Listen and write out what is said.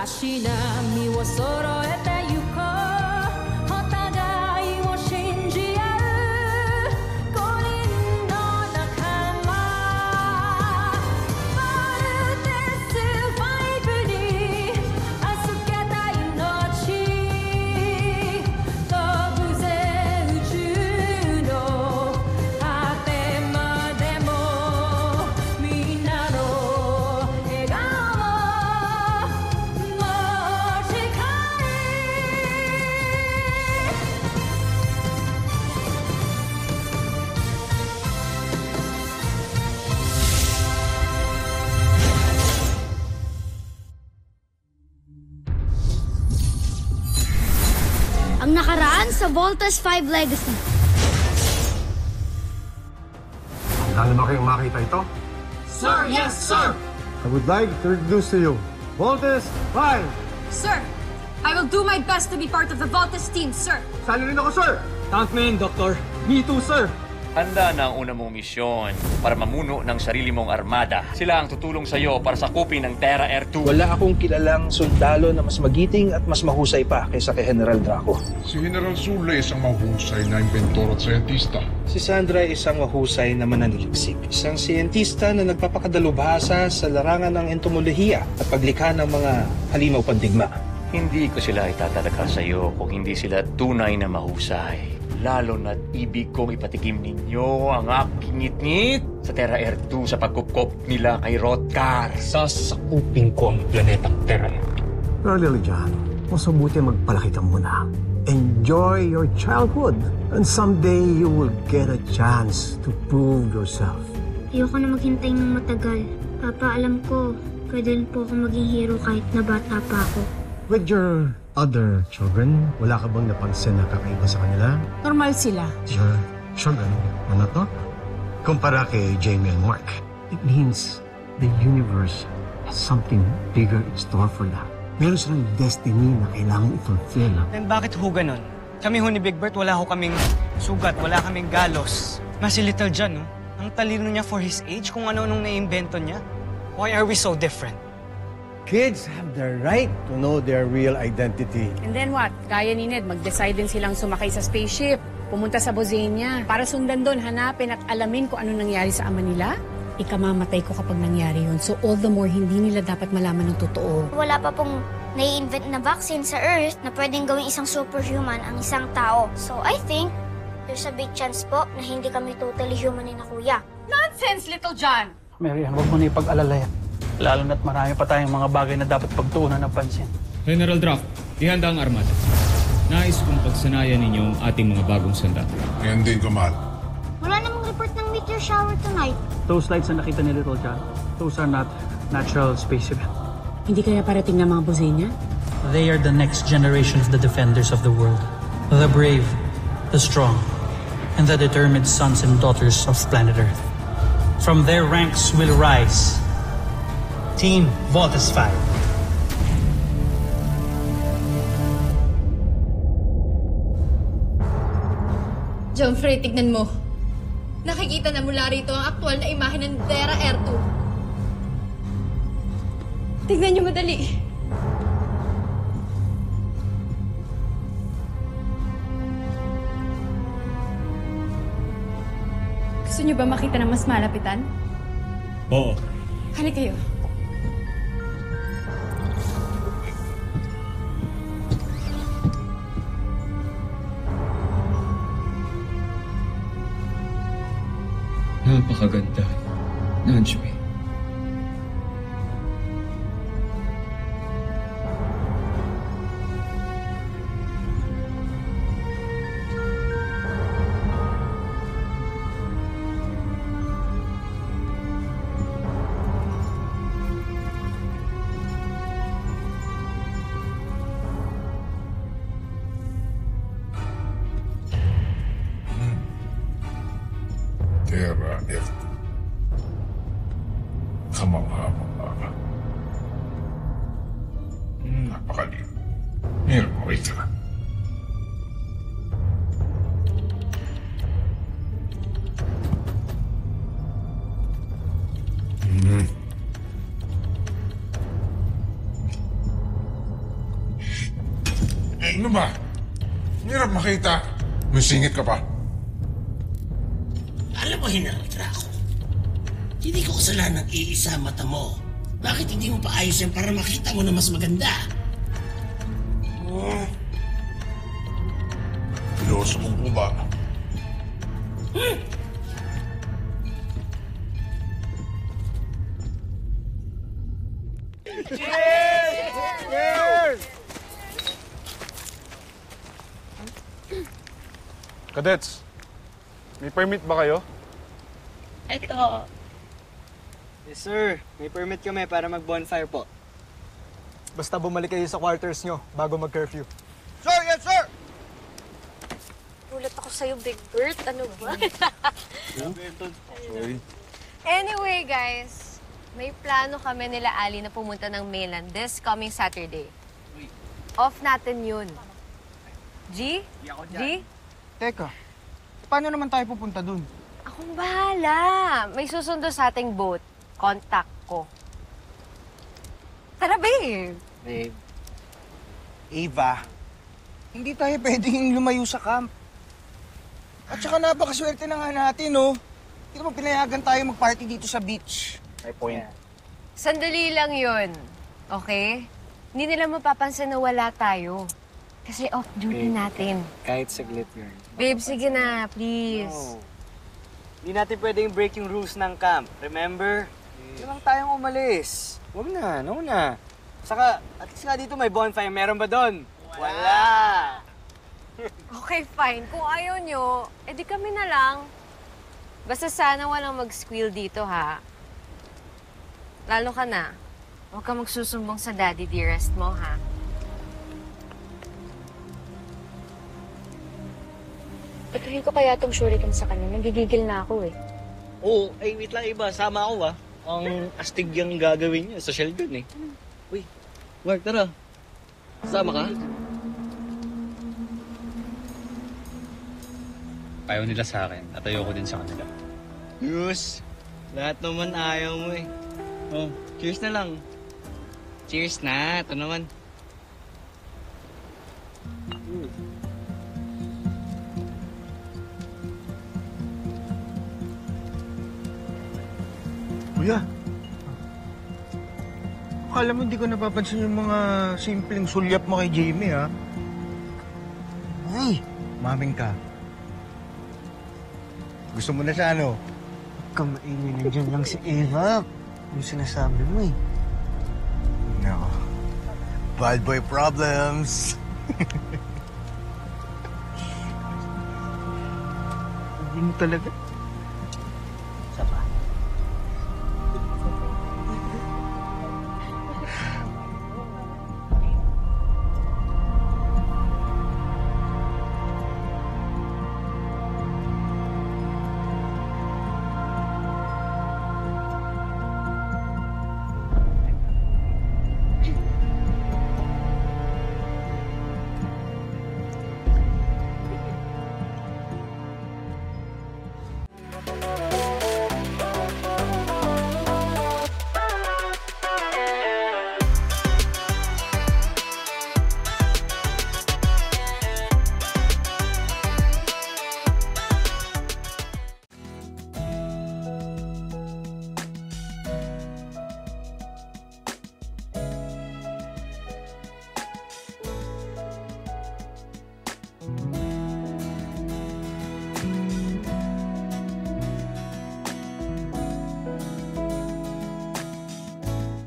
足並みを揃えてゆこうお互いを信じ合う五人の仲間まるでスファイブに預けた命飛ぶぜ宇宙の果てまでもみんなの笑顔Ang nakaraan sa Voltes 5 Legacy. Handa naman kayong makita ito? Sir, yes, sir! I would like to introduce to you, Voltes 5! Sir, I will do my best to be part of the Voltes team, sir. Sali rin ako, sir! Tankman, Doctor. Me too, sir. Handa na ang una mong misyon para mamuno ng sarili mong armada. Sila ang tutulong sa iyo para sakupin ng Terra Air 2. Wala akong kilalang sundalo na mas magiting at mas mahusay pa kaysa kay General Draco. Si General Zule isang mahusay na inventor at siyentista. Si Sandra ay isang mahusay na mananaliksik. Isang siyentista na nagpapakadalubhasa sa larangan ng entomolohiya at paglikha ng mga halimaw pandigma. Hindi ko sila itatalakal sa iyo kung hindi sila tunay na mahusay. Lalo na't ibig kong ipatikim ninyo ang aking ngit-ngit sa Terra Air 2 sa pagkupkop nila kay Rothgar. Sasakupin ko ang planetang Terra. Pero Lily John, mas mabuti magpalaki ka muna. Enjoy your childhood and someday you will get a chance to prove yourself. Ayoko na maghintay ng matagal. Papa, alam ko, pwede rin po ako maging hero kahit na bata pa ako. With your other children, wala ka bang napansin na kakaiba sa kanila? Normal sila. Your children are not normal. Kumpara kay Jamie and Mark, it means the universe has something bigger in store for them. Meron silang destiny na kailangan i-fulfill. Then bakit ho ganun? Kami ho ni Big Bert, wala ho kaming sugat, wala kaming galos. Mas si Little John, no? Ang talino niya for his age, kung ano-anong naiimbento niya. Why are we so different? Kids have the right to know their real identity. And then what? Kaya ni Ned, mag-decide din silang sumakay sa spaceship, pumunta sa Bosenia, para sundan doon, hanapin at alamin kung ano nangyari sa ama nila. Ikamamatay ko kapag nangyari yun. So all the more, hindi nila dapat malaman ng totoo. Wala pa pong nai-invent na vaccine sa Earth na pwedeng gawing isang superhuman ang isang tao. So I think there's a big chance po na hindi kami totally human ni na kuya. Nonsense, Little John! Mary, huwag mo na ipag-alala yan. Lalo na't marami pa tayong mga bagay na dapat pagtuunan ng pansin. General Draft, ihanda ang armada. Nais kong pagsanayan ninyo ang ating mga bagong sandata. Ngayon din, Kamal. Wala namang report ng meteor shower tonight. Those lights na nakita ni Little John, those are not natural space events. Hindi kaya parating ng mga Bosenia? They are the next generation of the defenders of the world. The brave, the strong, and the determined sons and daughters of planet Earth. From their ranks will rise Team Voltes 5. John Frey, tignan mo. Nakikita na mula rito ang aktual na imahe ng Terra Air 2. Tignan niyo madali. Gusto niyo ba makita ng mas malapitan? Oo. Halika kayo. Napakaganda, Nanjmi. Terra Air 2. Kamangha-mangha. Napakaliw. Meron mo ito. Ano ba? Hirap makita. May singit ka pa. Alam mo, Hinaritra ako. Hindi ko kasalanan iisa mata mo. Bakit hindi mo pa ayos yan para makita mo na mas maganda? Piloso mong po ba? Cadets, may permit ba kayo? Ito. Yes, sir. May permit kami para mag-bonfire po. Basta bumalik kayo sa quarters nyo bago mag-curfew. Sir, yes, sir! Ulat ako sa'yo, Big Bert. Ano ba? Sorry. Anyway, guys. May plano kami nila Ali na pumunta ng mainland this coming Saturday. Off natin yun. G? G? Teka, paano naman tayo pupunta dun? Akong bahala. May susundo sa ating boat. Contact ko. Tara, babe. Babe. Ava, hindi tayo pwedeng lumayo sa camp. At saka napakaswerte na nga natin, no? Hindi naman pinayagan tayo mag-party dito sa beach. May point. Sandali lang yun. Okay? Hindi nila mapapansin na wala tayo. Kasi off-duty natin. Kahit saglit yun. Babe, sige na, please. No. Hindi natin pwedeng break yung rules ng camp. Remember? Hindi lang tayong umalis. Huwag na, no na. Saka, at least nga dito may bonfire. Meron ba doon? Wala! Okay, fine. Kung ayaw nyo, edi kami na lang. Basta sana walang mag-squeal dito, ha? Lalo ka na. Huwag ka magsusumbong sa daddy dearest mo, ha? Patuhin ko kaya itong shuriken sa kanya. Nagigigil na ako eh. Oo, ay wait lang iba. Sama ako Ang astig yung gagawin niya. Social dun eh. Uy, Mark, tara. Sama ka? Ayaw nila sa akin at ayoko din sa kanila. Yus, lahat naman ayaw mo eh. Oh, cheers na lang. Cheers na, ito naman. Kuya, akala mo hindi ko napapansin yung mga simpleng sulyap mo kay Jamie, ha? Ay, maming ka. Gusto mo na siya, ano? Huwag kang maingay, nandiyan lang si Eva. Yung sinasabi mo, eh. No. Bad boy problems. Hindi mo talaga.